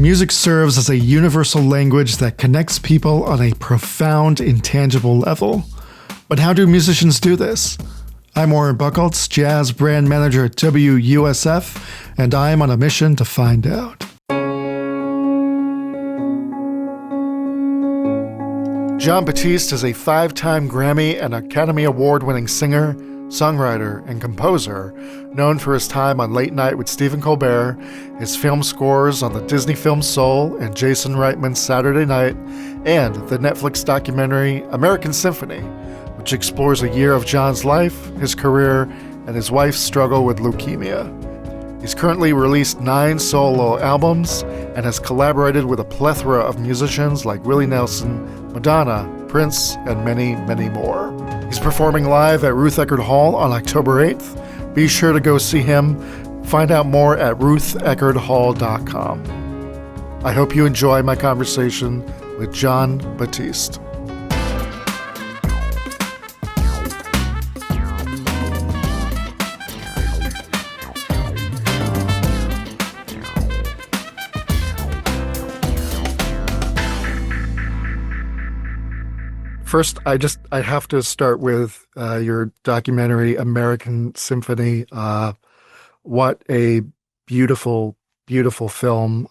Music serves as a universal language that connects people on a profound, intangible level. But how do musicians do this? I'm Warren Buchholz, Jazz Brand Manager at WUSF, and I'm on a mission to find out. Jon Batiste is a 5-time Grammy and Academy Award-winning singer, songwriter, and composer, known for his time on Late Night with Stephen Colbert, his film scores on the Disney film Soul and Jason Reitman's Saturday Night, and the Netflix documentary American Symphony, which explores a year of Jon's life, his career, and his wife's struggle with leukemia. He's currently released 9 solo albums and has collaborated with a plethora of musicians like Willie Nelson, Madonna, Prince, and many, many more. He's performing live at Ruth Eckerd Hall on October 8th. Be sure to go see him. Find out more at rutheckerdhall.com. I hope you enjoy my conversation with Jon Batiste. First, I have to start with your documentary, American Symphony. What a beautiful, beautiful film.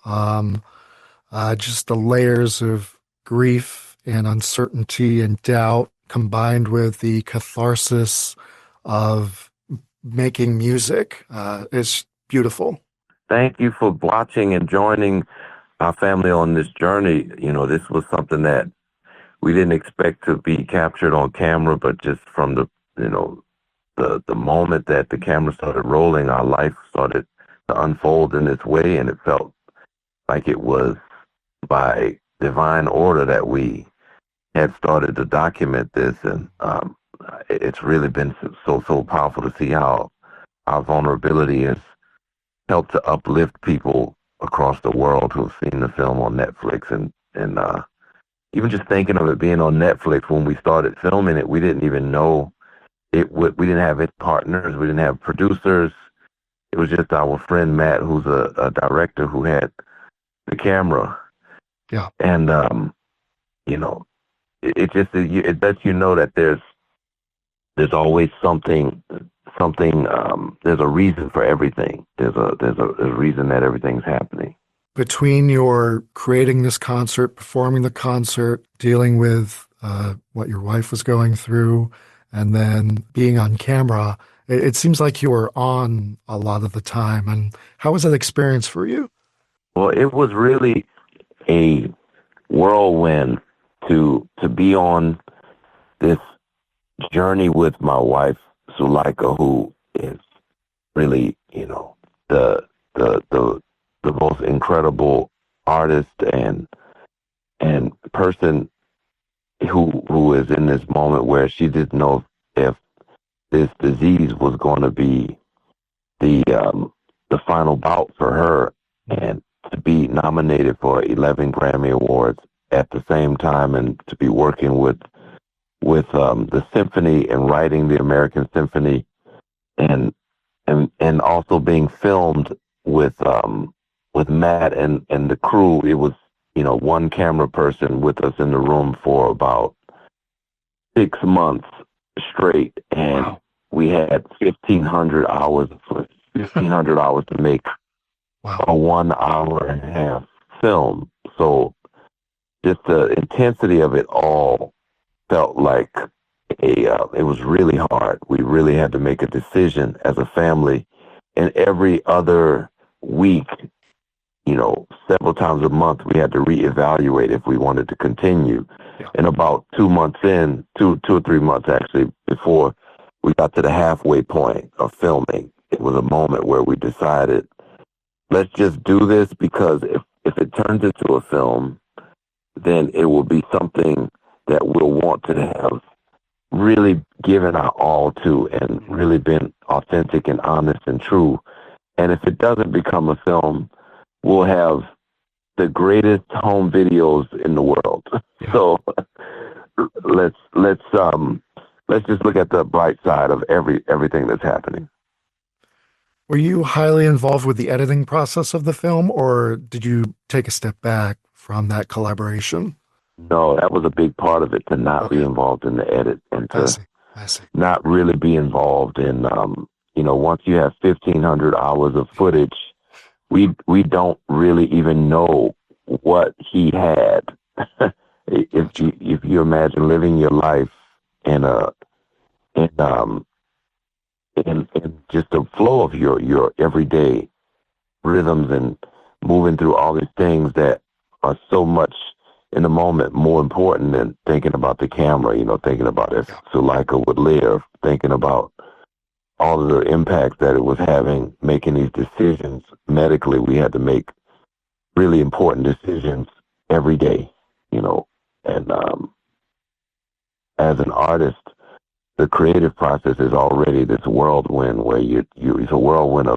Just the layers of grief and uncertainty and doubt combined with the catharsis of making music. It's beautiful. Thank you for watching and joining our family on this journey. You know, this was something that we didn't expect to be captured on camera, but just from the moment that the camera started rolling, our life started to unfold in this way, and it felt like it was by divine order that we had started to document this, and it's really been so powerful to see how our vulnerability has helped to uplift people across the world who've seen the film on Netflix, and even just thinking of it being on Netflix, when we started filming it, we didn't even know it would. We didn't have any partners. We didn't have producers. It was just our friend Matt, who's a director, who had the camera. Yeah. And it lets you know that there's always something. There's a reason for everything. There's a reason that everything's happening. Between your creating this concert, performing the concert, dealing with what your wife was going through, and then being on camera, it seems like you were on a lot of the time. And how was that experience for you? Well, it was really a whirlwind to be on this journey with my wife, Suleika, who is really, the most incredible artist and person who is in this moment where she didn't know if this disease was going to be the final bout for her, and to be nominated for 11 Grammy Awards at the same time, and to be working with the symphony and writing the American Symphony, and also being filmed with Matt and the crew. It was, one camera person with us in the room for about 6 months straight, and wow. We had 1,500 hours to make wow. a 1 hour and a half film. So just the intensity of it all felt like it was really hard. We really had to make a decision as a family, and every other week, several times a month, we had to reevaluate if we wanted to continue. Yeah. And about 2 months in, 2 or 3 months actually, before we got to the halfway point of filming, it was a moment where we decided, let's just do this, because if it turns into a film, then it will be something that we'll want to have really given our all to, and really been authentic and honest and true. And if it doesn't become a film, we'll have the greatest home videos in the world. Yeah. So let's just look at the bright side of everything that's happening. Were you highly involved with the editing process of the film, or did you take a step back from that collaboration? No, that was a big part of it, to not be Okay, involved in the edit and I to see. I see. not really be involved in, once you have 1,500 hours of footage, we don't really even know what he had. Gotcha. If you imagine living your life in in um in just the flow of your everyday rhythms and moving through all these things that are so much in the moment more important than thinking about the camera, thinking about if Yeah, Suleika would live, thinking about all of the impacts that it was having, making these decisions medically. We had to make really important decisions every day, you know, and as an artist, the creative process is already this whirlwind where it's a whirlwind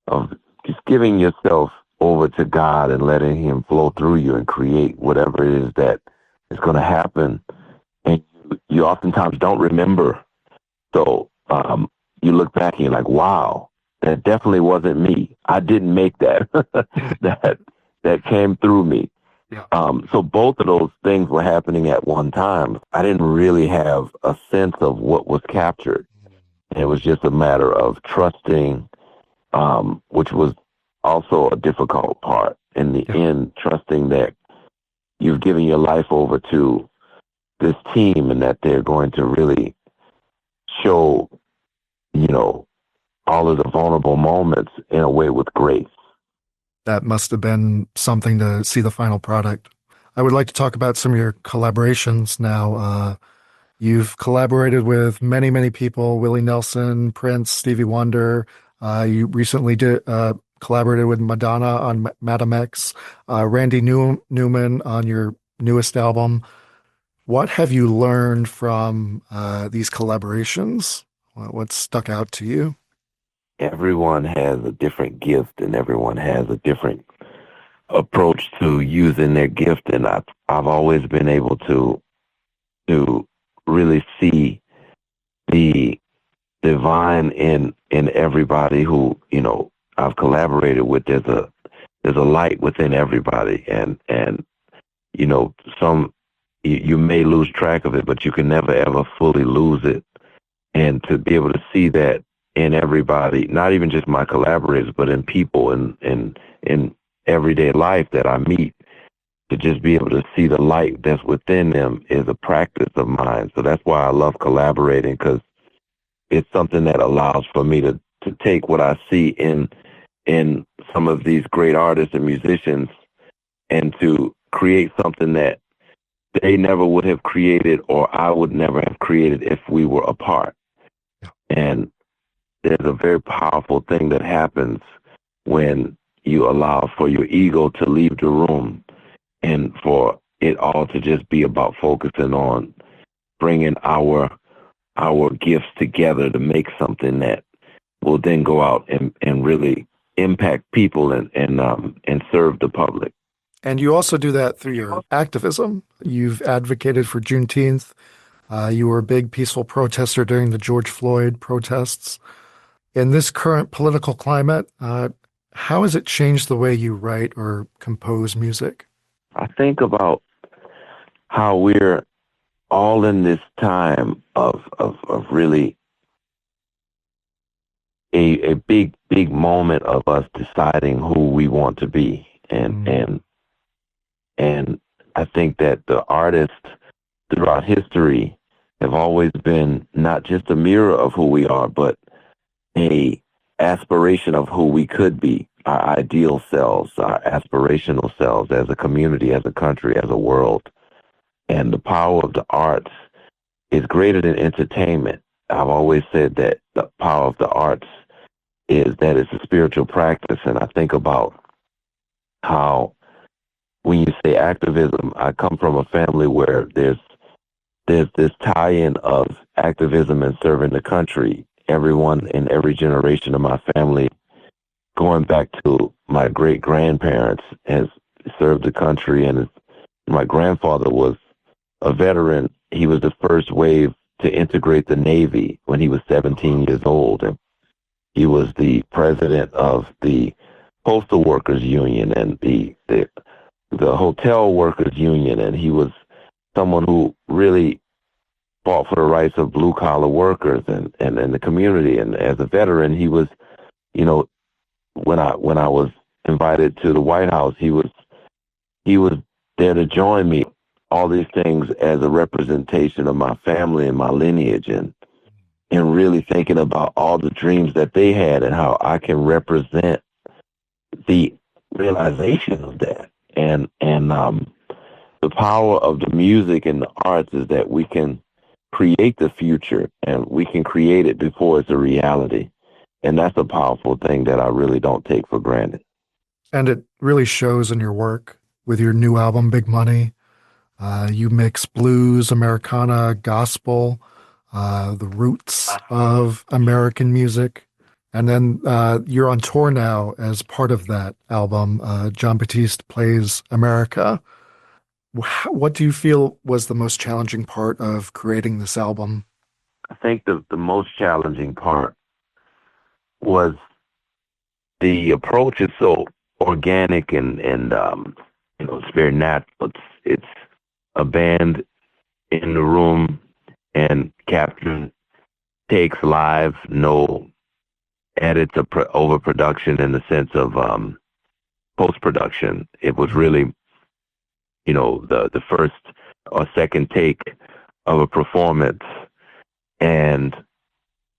of just giving yourself over to God and letting Him flow through you and create whatever it is that is going to happen. And you oftentimes don't remember. So you look back and you're like, wow, that definitely wasn't me. I didn't make that. that came through me. yeah, So both of those things were happening at one time. I didn't really have a sense of what was captured. It was just a matter of trusting, which was also a difficult part. In the yeah. end, trusting that you've given your life over to this team and that they're going to really show, you know, all of the vulnerable moments in a way with grace. That must have been something to see the final product. I would like to talk about some of your collaborations now. You've collaborated with many, many people: Willie Nelson, Prince, Stevie Wonder. You recently collaborated with Madonna on Madam X, Randy Newman on your newest album. What have you learned from these collaborations? What stuck out to you? Everyone has a different gift and everyone has a different approach to using their gift. And I've always been able to really see the divine in everybody who, I've collaborated with. There's a light within everybody, and some you may lose track of it, but you can never ever fully lose it. And to be able to see that in everybody, not even just my collaborators, but in people in everyday life that I meet, to just be able to see the light that's within them is a practice of mine. So that's why I love collaborating, because it's something that allows for me to take what I see in some of these great artists and musicians and to create something that they never would have created or I would never have created if we were apart. And there's a very powerful thing that happens when you allow for your ego to leave the room and for it all to just be about focusing on bringing our gifts together to make something that will then go out and really impact people and serve the public. And you also do that through your activism. You've advocated for Juneteenth. You were a big peaceful protester during the George Floyd protests. In this current political climate, how has it changed the way you write or compose music? I think about how we're all in this time of really a big moment of us deciding who we want to be. And I think that the artists throughout history have always been not just a mirror of who we are, but a aspiration of who we could be, our ideal selves, our aspirational selves as a community, as a country, as a world. And the power of the arts is greater than entertainment. I've always said that the power of the arts is that it's a spiritual practice. And I think about how when you say activism, I come from a family where there's this tie-in of activism and serving the country. Everyone in every generation of my family, going back to my great-grandparents, has served the country. And my grandfather was a veteran. He was the first wave to integrate the Navy when he was 17 years old. And He was the president of the Postal Workers Union and the Hotel Workers Union, and he was someone who really fought for the rights of blue collar workers and the community. And as a veteran, he was, you know, when I was invited to the White House, he was there to join me. All these things as a representation of my family and my lineage, and really thinking about all the dreams that they had and how I can represent the realization of that. And the power of the music and the arts is that we can create the future, and we can create it before it's a reality. And that's a powerful thing that I really don't take for granted. And it really shows in your work with your new album, Big Money. You mix blues, Americana, gospel, the roots of American music. And then you're on tour now as part of that album, Jon Batiste Plays America. What do you feel was the most challenging part of creating this album? I think the most challenging part was the approach is so organic and it's very natural. It's a band in the room and capturing takes live, no edits or overproduction in the sense of post-production. It was really, the first or second take of a performance, and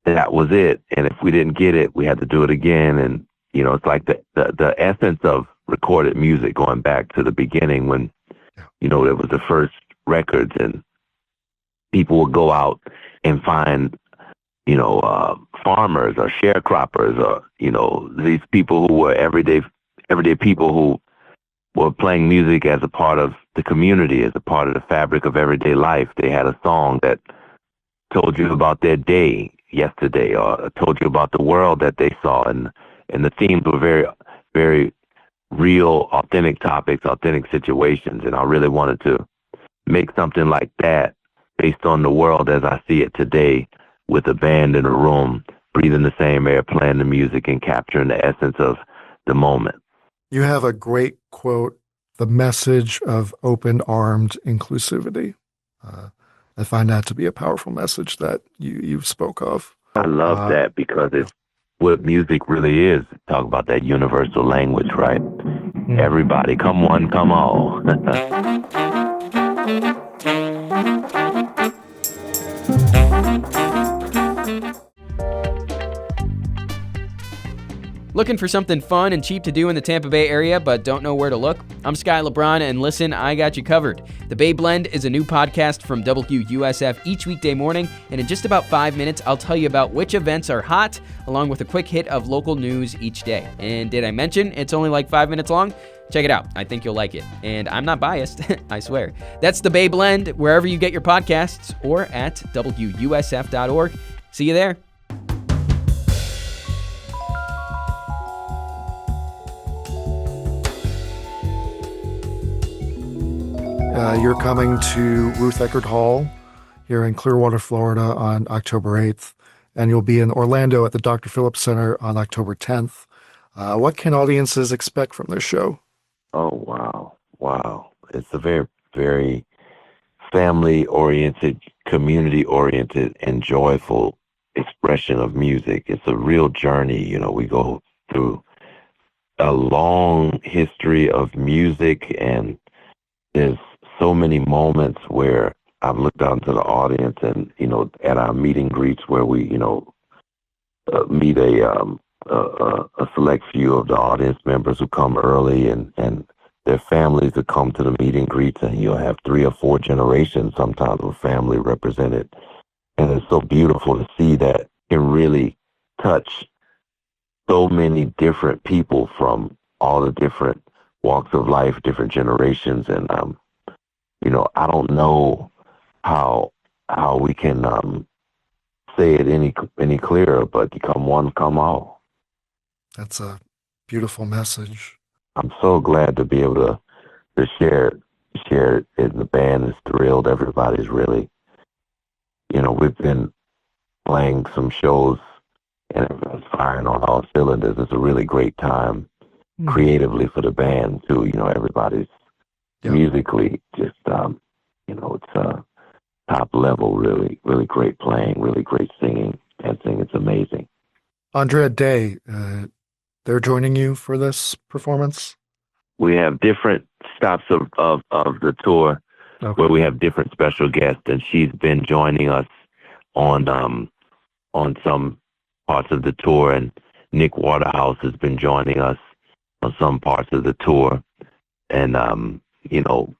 that was it. And if we didn't get it, we had to do it again. And, it's like the essence of recorded music going back to the beginning when, it was the first records, and people would go out and find, farmers or sharecroppers or, these people who were everyday people who were playing music as a part of the community, as a part of the fabric of everyday life. They had a song that told you about their day yesterday, or told you about the world that they saw, and the themes were very, very real, authentic topics, authentic situations. And I really wanted to make something like that based on the world as I see it today, with a band in a room, breathing the same air, playing the music, and capturing the essence of the moment. You have a great quote, the message of open-armed inclusivity. I find that to be a powerful message that you spoke of. I love that, because it's what music really is. Talk about that universal language, right? Everybody, come one, come all. Looking for something fun and cheap to do in the Tampa Bay area but don't know where to look? I'm Sky LeBron, and listen, I got you covered. The Bay Blend is a new podcast from WUSF each weekday morning, and in just about 5 minutes, I'll tell you about which events are hot, along with a quick hit of local news each day. And did I mention it's only like 5 minutes long? Check it out. I think you'll like it. And I'm not biased, I swear. That's The Bay Blend, wherever you get your podcasts, or at WUSF.org. See you there. You're coming to Ruth Eckerd Hall here in Clearwater, Florida on October 8th, and you'll be in Orlando at the Dr. Phillips Center on October 10th. What can audiences expect from this show? Oh, wow. It's a very, very family-oriented, community-oriented, and joyful expression of music. It's a real journey. We go through a long history of music, and there's so many moments where I've looked out into the audience, and at our meet and greets where we meet a select few of the audience members who come early, and their families that come to the meet and greets, and you'll have 3 or 4 generations sometimes of family represented, and it's so beautiful to see that can really touch so many different people from all the different walks of life, different generations. And I don't know how we can say it any clearer, but you come one, come all. That's a beautiful message. I'm so glad to be able to share it. And the band is thrilled. Everybody's really, we've been playing some shows and everyone's firing on all cylinders. It's a really great time creatively for the band too. Everybody's musically just, it's top level, really, really great playing, really great singing. Dancing, it's amazing. Andrea Day, they're joining you for this performance? We have different stops of the tour where we have different special guests, and she's been joining us on some parts of the tour, and Nick Waterhouse has been joining us on some parts of the tour, and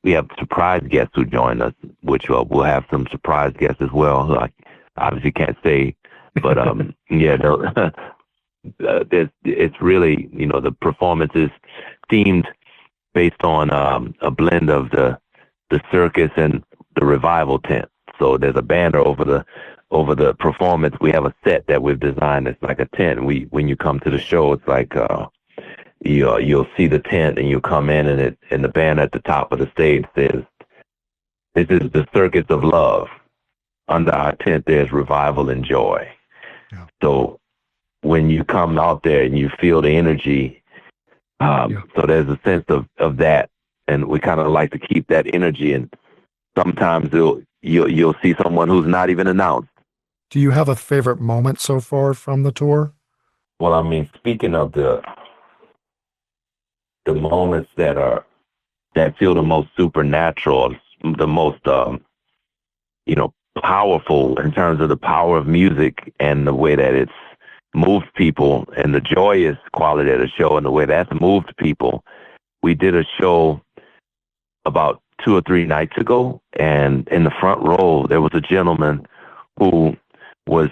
we have surprise guests who join us, which we'll have some surprise guests as well, who I obviously can't say, but it's really, the performance is themed based on a blend of the circus and the revival tent. So there's a banner over the performance. We have a set that we've designed that's like a tent. When you come to the show, it's like you'll see the tent, and you come in, and the banner at the top of the stage says, "This is the circus of love. Under our tent, there's revival and joy." Yeah. So when you come out there and you feel the energy, so there's a sense of that, and we kind of like to keep that energy. And sometimes you'll see someone who's not even announced. Do you have a favorite moment so far from the tour? Well, I mean, speaking of the moments that feel the most supernatural, the most powerful in terms of the power of music and the way that it's moved people, and the joyous quality of the show and the way that's moved people. We did a show about 2 or 3 nights ago, and in the front row there was a gentleman who was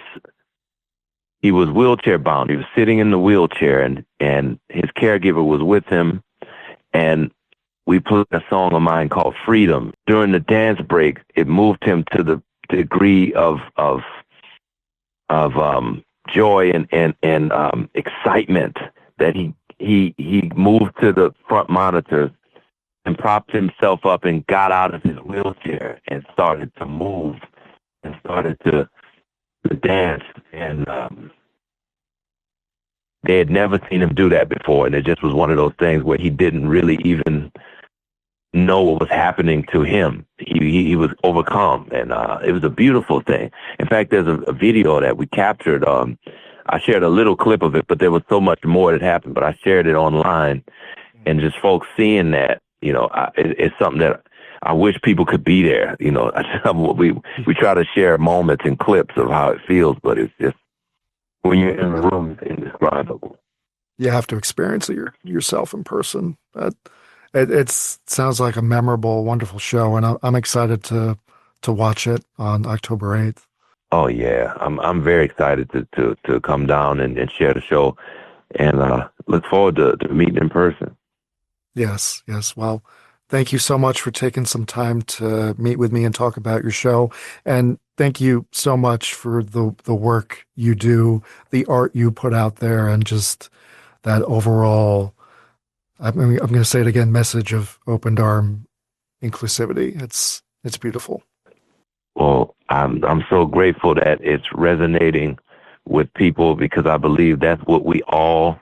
wheelchair bound. He was sitting in the wheelchair, and his caregiver was with him, and we played a song of mine called Freedom. During the dance break, it moved him to the degree of joy and excitement that he moved to the front monitors and propped himself up and got out of his wheelchair and started to move and started to dance. And they had never seen him do that before, and it just was one of those things where he didn't really even know what was happening to him. He was overcome, and it was a beautiful thing. In fact, there's a video that we captured. I shared a little clip of it, but there was so much more that happened, but I shared it online, and just folks seeing that, it's something that I wish people could be there. We try to share moments and clips of how it feels, but it's just, when you're in the room, it's indescribable. You have to experience it yourself in person. It sounds like a memorable, wonderful show, and I'm excited to watch it on October 8th. Oh yeah, I'm very excited to come down and share the show, and look forward to meeting in person. Yes. Well, thank you so much for taking some time to meet with me and talk about your show, and thank you so much for the work you do, the art you put out there, and just that overall, I'm going to say it again, message of open arm inclusivity. It's beautiful. Well, I'm so grateful that it's resonating with people, because I believe that's what we all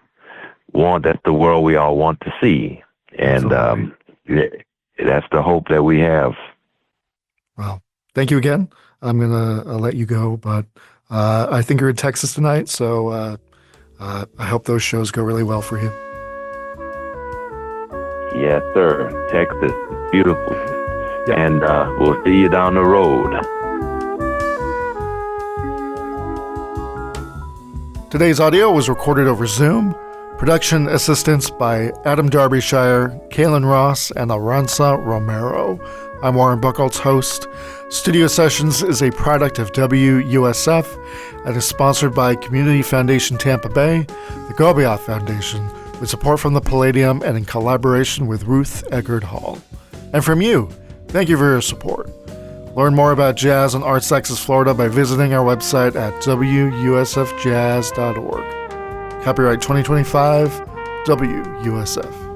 want. That's the world we all want to see. And that's the hope that we have. Well, thank you again. I'm going to let you go, but I think you're in Texas tonight, so I hope those shows go really well for you. Yes, sir. Texas is beautiful. Yep. And we'll see you down the road. Today's audio was recorded over Zoom. Production assistance by Adam Derbyshire, Kaylin Ross, and Aranza Romero. I'm Warren Buchholz, host. Studio Sessions is a product of WUSF and is sponsored by Community Foundation Tampa Bay, the Gobioff Foundation, with support from the Palladium and in collaboration with Ruth Eckerd Hall. And from you, thank you for your support. Learn more about jazz and Arts Texas, Florida by visiting our website at wusfjazz.org. Copyright 2025, WUSF.